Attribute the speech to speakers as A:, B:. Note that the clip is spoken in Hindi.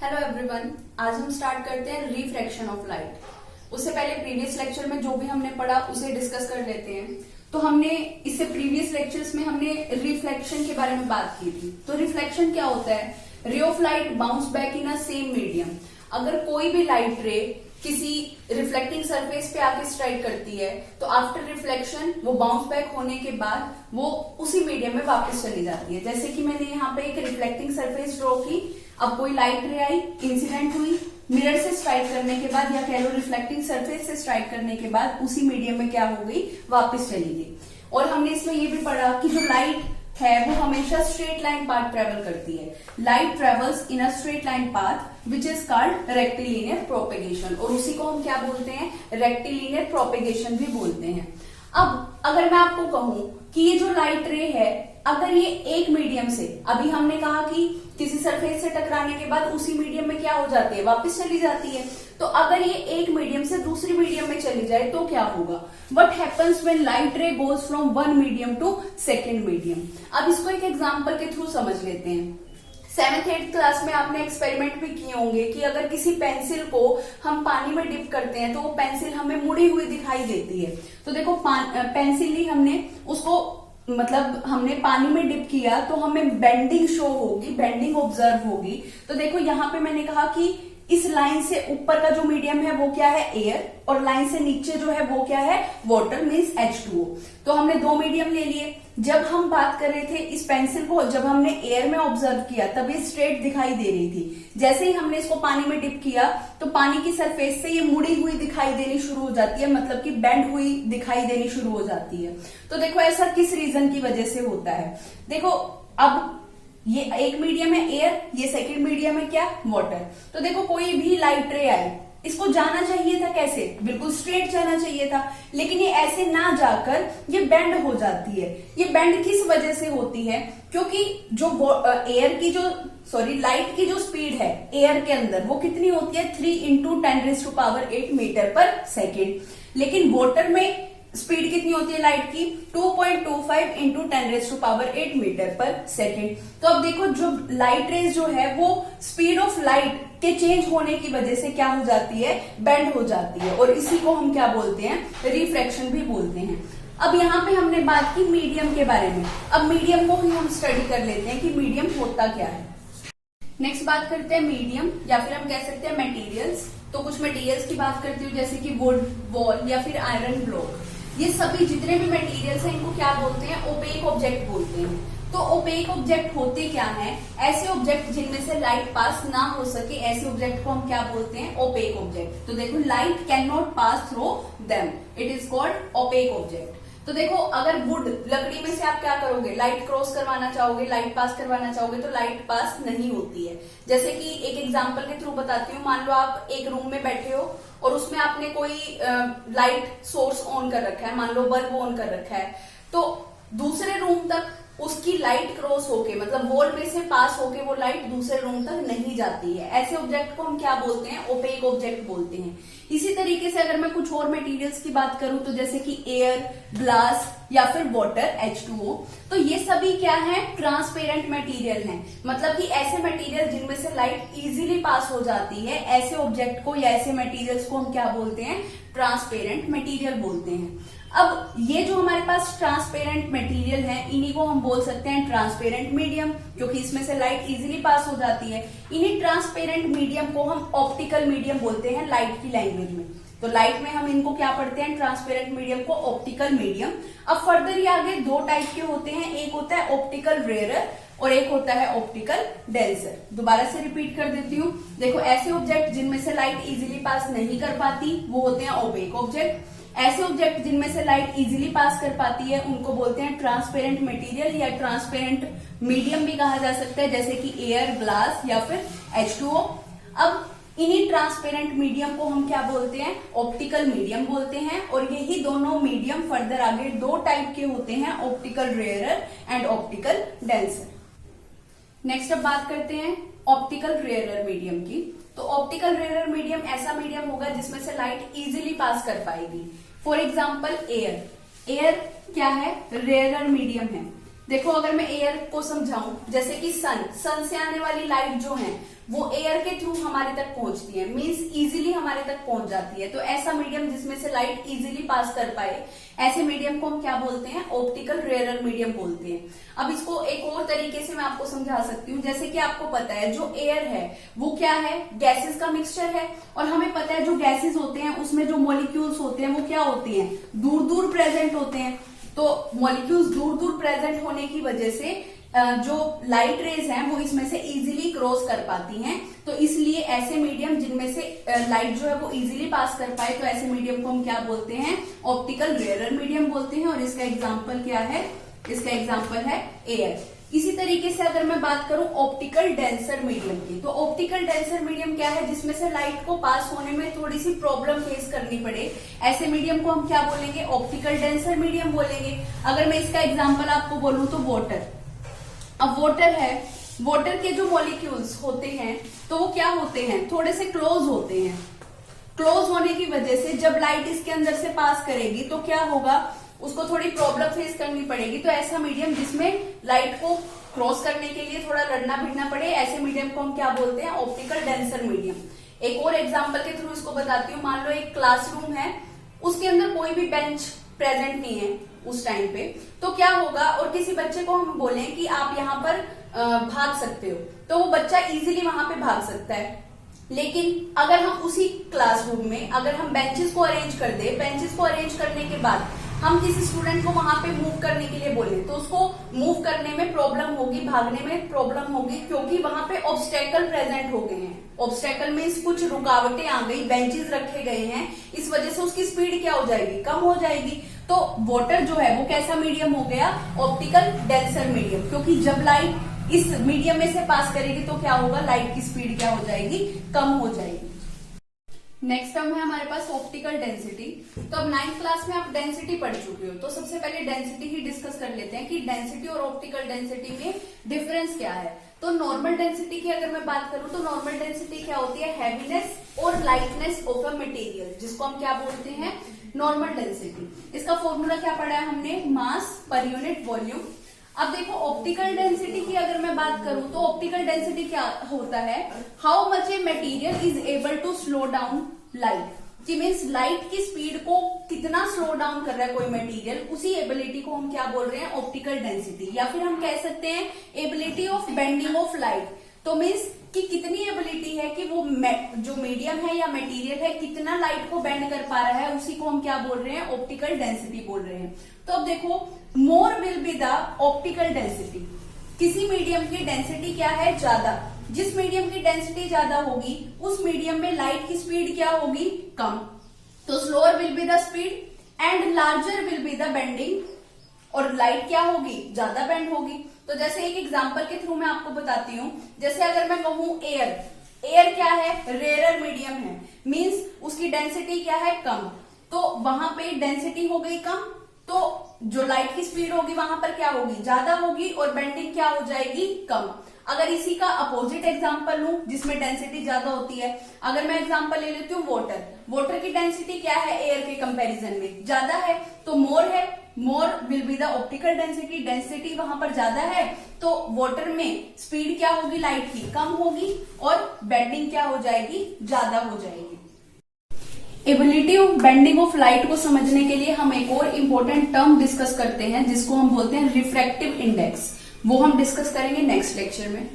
A: हेलो एवरीवन, आज हम स्टार्ट करते हैं रिफ्रैक्शन ऑफ लाइट। उससे पहले प्रीवियस लेक्चर में जो भी हमने पढ़ा उसे डिस्कस कर लेते हैं। तो हमने इससे प्रीवियस लेक्चर्स में हमने रिफ्लेक्शन के बारे में बात की थी। तो रिफ्लेक्शन क्या होता है? Ray of light bounce back in a same medium. अगर कोई भी लाइट रे किसी रिफ्लेक्टिंग सरफेस पे आके स्ट्राइक करती है तो आफ्टर रिफ्लेक्शन वो बाउंस बैक होने के बाद वो उसी मीडियम में वापस चली जाती है। जैसे कि मैंने यहाँ पे एक रिफ्लेक्टिंग सरफेस ड्रॉ की, अब कोई लाइट रे आई, इंसिडेंट हुई, मिरर से स्ट्राइक करने के बाद या कह लो रिफ्लेक्टिंग सरफेस से स्ट्राइक करने के बाद उसी मीडियम में क्या हो गई, वापस चली गई। और हमने इसमें ये भी पढ़ा कि जो लाइट है वो हमेशा स्ट्रेट लाइन पाथ ट्रेवल करती है। Light travels in a straight line path which is called rectilinear propagation, और उसी को हम क्या बोलते हैं? रेक्टिलिनियर प्रोपेगेशन भी बोलते हैं। अब अगर मैं आपको कहूं कि ये जो लाइट रे है, अगर ये एक मीडियम से, अभी हमने कहा कि किसी सरफेस से टकराने के बाद उसी मीडियम में क्या हो जाती है, वापस चली जाती है। तो अगर ये एक मीडियम से दूसरी मीडियम में चली जाए तो क्या होगा? What happens when light ray goes from one medium to second medium. अब इसको एक एग्जाम्पल के थ्रू समझ लेते हैं। 7th 8th क्लास में आपने एक्सपेरिमेंट भी किए होंगे कि अगर किसी पेंसिल को हम पानी में डिप करते हैं तो वो पेंसिल हमें मुड़ी हुई दिखाई देती है। तो देखो पेंसिल ली हमने, उसको मतलब हमने पानी में डिप किया तो हमें बेंडिंग शो होगी, बेंडिंग ऑब्जर्व होगी। तो देखो यहाँ पे मैंने कहा कि इस लाइन से ऊपर का जो मीडियम है वो क्या है? एयर, और लाइन से नीचे जो है वो क्या है? Water, means H2O। तो हमने दो मीडियम ले लिए। जब हम बात कर रहे थे इस पेंसिल को, जब हमने एयर में ऑब्जर्व किया तब ये स्ट्रेट दिखाई दे रही थी। जैसे ही हमने इसको पानी में डिप किया तो पानी की सरफेस से ये मुड़ी हुई दिखाई देनी शुरू हो जाती है, मतलब कि बेंड हुई दिखाई देनी शुरू हो जाती है। तो देखो ऐसा किस रीजन की वजह से होता है? देखो अब ये एक मीडियम है एयर, ये सेकंड मीडियम है क्या? वाटर। तो देखो कोई भी लाइट रे आई, इसको जाना चाहिए था कैसे? बिल्कुल स्ट्रेट जाना चाहिए था, लेकिन ये ऐसे ना जाकर ये बेंड हो जाती है। ये बेंड किस वजह से होती है? क्योंकि जो लाइट की जो स्पीड है एयर के अंदर वो कितनी होती है? 3 × 10⁸ मीटर पर सेकेंड। लेकिन वाटर में स्पीड कितनी होती है लाइट की? 2.25 × 10⁸ मीटर पर सेकेंड। तो अब देखो जो लाइट रेज जो है वो स्पीड ऑफ लाइट के चेंज होने की वजह से क्या हो जाती है? बेंड हो जाती है, और इसी को हम क्या बोलते हैं? रिफ्रैक्शन भी बोलते हैं। अब यहाँ पे हमने बात की मीडियम के बारे में। अब मीडियम को ही हम स्टडी कर लेते हैं कि मीडियम होता क्या है। नेक्स्ट बात करते हैं मीडियम, या फिर हम कह सकते हैं मटेरियल्स। तो कुछ मटेरियल्स की बात करती हूँ, जैसे कि वुड, वॉल या फिर आयरन ब्लॉक। ये सभी जितने भी मटेरियल्स हैं इनको क्या बोलते हैं? ओपेक ऑब्जेक्ट बोलते हैं। तो ओपेक ऑब्जेक्ट होते क्या हैं? ऐसे ऑब्जेक्ट जिनमें से लाइट पास ना हो सके, ऐसे ऑब्जेक्ट को हम क्या बोलते हैं? Opaque object. तो देखो light can not pass through them, it is called opaque object. तो देखो अगर वुड, लकड़ी में से आप क्या करोगे? लाइट क्रॉस करवाना चाहोगे, लाइट पास करवाना चाहोगे तो लाइट पास नहीं होती है। जैसे कि एक एग्जांपल के थ्रू बताती हूँ। मान लो आप एक रूम में बैठे हो और उसमें आपने कोई लाइट सोर्स ऑन कर रखा है, मान लो बल्ब ऑन कर रखा है, तो दूसरे रूम तक उसकी लाइट क्रॉस होके, मतलब वॉल में से पास होके वो लाइट दूसरे रूम तक नहीं जाती है। ऐसे ऑब्जेक्ट को हम क्या बोलते हैं? ओपेक ऑब्जेक्ट बोलते हैं। इसी तरीके से अगर मैं कुछ और मटेरियल्स की बात करूं तो जैसे कि एयर, ग्लास या फिर वाटर H2O, तो ये सभी क्या है? ट्रांसपेरेंट मटेरियल हैं। मतलब कि ऐसे मटेरियल जिनमें से लाइट इजीली पास हो जाती है, ऐसे ऑब्जेक्ट को या ऐसे मटेरियल्स को हम क्या बोलते हैं? ट्रांसपेरेंट मटेरियल बोलते हैं। अब ये जो हमारे पास ट्रांसपेरेंट मटेरियल है, इन्हीं को हम बोल सकते हैं ट्रांसपेरेंट मीडियम, क्योंकि इसमें से लाइट इजीली पास हो जाती है। इन्हीं ट्रांसपेरेंट मीडियम को हम ऑप्टिकल मीडियम बोलते हैं लाइट की लैंग्वेज में। तो लाइट में हम इनको क्या पढ़ते हैं? ट्रांसपेरेंट मीडियम को ऑप्टिकल मीडियम। अब फर्दर ये आगे दो टाइप के होते हैं, एक होता है ऑप्टिकल रेयर और एक होता है ऑप्टिकल डेंसर। दोबारा से रिपीट कर देती हूँ। देखो ऐसे ऑब्जेक्ट जिनमें से लाइट इजीली पास नहीं कर पाती वो होते हैं ओपेक ऑब्जेक्ट। ऐसे ऑब्जेक्ट जिनमें से लाइट इजीली पास कर पाती है उनको बोलते हैं ट्रांसपेरेंट मटेरियल या ट्रांसपेरेंट मीडियम भी कहा जा सकता है, जैसे कि एयर, ग्लास या फिर H2O। अब इन्हीं ट्रांसपेरेंट मीडियम को हम क्या बोलते हैं? ऑप्टिकल मीडियम बोलते हैं। और यही दोनों मीडियम फर्दर आगे दो टाइप के होते हैं, optical rarer and optical denser. Next अब बात करते हैं ऑप्टिकल रेयरर मीडियम की। तो ऑप्टिकल रेयरर मीडियम ऐसा मीडियम होगा जिसमें से लाइट इजीली पास कर पाएगी। For example air. एयर क्या है? रेयरर मीडियम है। देखो अगर मैं एयर को समझाऊं, जैसे कि सन से आने वाली लाइट जो है वो एयर के थ्रू हमारे तक पहुंचती है, मींस इजीली हमारे तक पहुंच जाती है। तो ऐसा मीडियम जिसमें से लाइट इजीली पास कर पाए, ऐसे मीडियम को हम क्या बोलते हैं, ऑप्टिकल रेयर मीडियम बोलते हैं। अब इसको एक और तरीके से मैं आपको समझा सकती हूँ। जैसे कि आपको पता है जो एयर है वो क्या है, गैसेस का मिक्सचर है, और हमें पता है जो गैसेस होते हैं उसमें जो मॉलिक्यूल्स होते हैं वो क्या होते हैं, दूर दूर प्रेजेंट होते हैं। तो मॉलिक्यूल्स दूर दूर प्रेजेंट होने की वजह से जो लाइट रेज हैं वो इसमें से इजीली क्रॉस कर पाती हैं। तो इसलिए ऐसे मीडियम जिनमें से लाइट जो है वो इजीली पास कर पाए, तो ऐसे मीडियम को हम क्या बोलते हैं, ऑप्टिकल रेयर मीडियम बोलते हैं। और इसका एग्जाम्पल क्या है, इसका एग्जाम्पल है एयर। इसी तरीके से अगर मैं बात करूं ऑप्टिकल डेंसर मीडियम की, तो ऑप्टिकल डेंसर मीडियम क्या है, जिसमें से लाइट को पास होने में थोड़ी सी प्रॉब्लम फेस करनी पड़े, ऐसे मीडियम को हम क्या बोलेंगे, ऑप्टिकल डेंसर मीडियम बोलेंगे। अगर मैं इसका एग्जाम्पल आपको बोलूं तो वाटर। अब वाटर है, वाटर के जो मॉलिक्यूल्स होते हैं तो वो क्या होते हैं, थोड़े से क्लोज होते हैं। क्लोज होने की वजह से जब लाइट इसके अंदर से पास करेगी तो क्या होगा, उसको थोड़ी प्रॉब्लम फेस करनी पड़ेगी। तो ऐसा मीडियम जिसमें लाइट को क्रॉस करने के लिए थोड़ा लड़ना भिड़ना पड़े, ऐसे मीडियम को हम क्या बोलते हैं, ऑप्टिकल डेंसर मीडियम। एक और एग्जाम्पल के थ्रू इसको बताती हूँ। मान लो एक क्लासरूम है, उसके अंदर कोई भी बेंच प्रेजेंट नहीं है उस टाइम पे, तो क्या होगा, और किसी बच्चे को हम बोले कि आप यहाँ पर भाग सकते हो, तो वो बच्चा इजीली वहां पे भाग सकता है। लेकिन अगर हम उसी क्लासरूम में अगर हम बेंचेस को अरेंज कर दे, बेंचेस को अरेंज करने के बाद हम किसी स्टूडेंट को वहां पे मूव करने के लिए बोले, तो उसको मूव करने में प्रॉब्लम होगी, भागने में प्रॉब्लम होगी, क्योंकि वहां पे ऑब्स्टेकल प्रेजेंट हो गए हैं। ऑब्स्टेकल मींस कुछ रुकावटें आ गई, बेंचेस रखे गए हैं, इस वजह से उसकी स्पीड क्या हो जाएगी, कम हो जाएगी। तो वाटर जो है वो कैसा मीडियम हो गया, ऑप्टिकल डेंसर मीडियम, क्योंकि जब लाइट इस मीडियम में से पास करेगी तो क्या होगा, लाइट की स्पीड क्या हो जाएगी, कम हो जाएगी। नेक्स्ट टर्म है हमारे पास ऑप्टिकल डेंसिटी। तो अब 9th क्लास में आप डेंसिटी पढ़ चुके हो, तो सबसे पहले डेंसिटी ही डिस्कस कर लेते हैं कि डेंसिटी और ऑप्टिकल डेंसिटी में डिफरेंस क्या है। तो नॉर्मल डेंसिटी की अगर मैं बात करूं तो नॉर्मल डेंसिटी क्या होती है, हैवीनेस और लाइटनेस ऑफ अ मटेरियल, जिसको हम क्या बोलते हैं, नॉर्मल डेंसिटी। इसका फॉर्मूला क्या पढ़ा है हमने, मास पर यूनिट वॉल्यूम। अब देखो ऑप्टिकल डेंसिटी की अगर मैं बात करूं तो ऑप्टिकल डेंसिटी क्या होता है, how much a material is able to slow down light, कि मीन्स लाइट की स्पीड को कितना स्लो डाउन कर रहा है कोई मटेरियल, उसी एबिलिटी को हम क्या बोल रहे हैं, ऑप्टिकल डेंसिटी। या फिर हम कह सकते हैं ability of bending of light. तो मीन्स कि कितनी एबिलिटी है कि वो जो मीडियम है या मटेरियल है कितना लाइट को बेंड कर पा रहा है, उसी को हम क्या बोल रहे हैं, ऑप्टिकल डेंसिटी बोल रहे हैं। तो अब देखो, more will be the optical density. किसी मीडियम की डेंसिटी क्या है, ज्यादा। जिस मीडियम की डेंसिटी ज्यादा होगी उस मीडियम में लाइट की स्पीड क्या होगी, कम। तो slower will be the speed and larger will be the bending, और लाइट क्या होगी, ज्यादा बेंड होगी। तो जैसे एक एग्जांपल के थ्रू मैं आपको बताती हूँ। जैसे अगर मैं कहूँ एयर, एयर क्या है, रेयर मीडियम है, मींस उसकी डेंसिटी क्या है, कम। तो वहां पे डेंसिटी हो गई कम, तो जो लाइट की स्पीड होगी वहां पर क्या होगी, ज्यादा होगी, और बेंडिंग क्या हो जाएगी, कम। अगर इसी का अपोजिट एग्जांपल लूं जिसमें डेंसिटी ज्यादा होती है, अगर मैं एग्जांपल ले लेती हूँ वाटर, वाटर की डेंसिटी क्या है, एयर के कंपैरिजन में ज्यादा है, तो मोर है, more will be the optical density, density वहां पर ज्यादा है, तो वाटर में स्पीड क्या होगी, लाइट की कम होगी, और बेंडिंग क्या हो जाएगी, ज्यादा हो जाएगी। Ability of bending of light को समझने के लिए हम एक और इम्पोर्टेंट टर्म डिस्कस करते हैं जिसको हम बोलते हैं रिफ्रैक्टिव इंडेक्स। वो हम डिस्कस करेंगे नेक्स्ट लेक्चर में।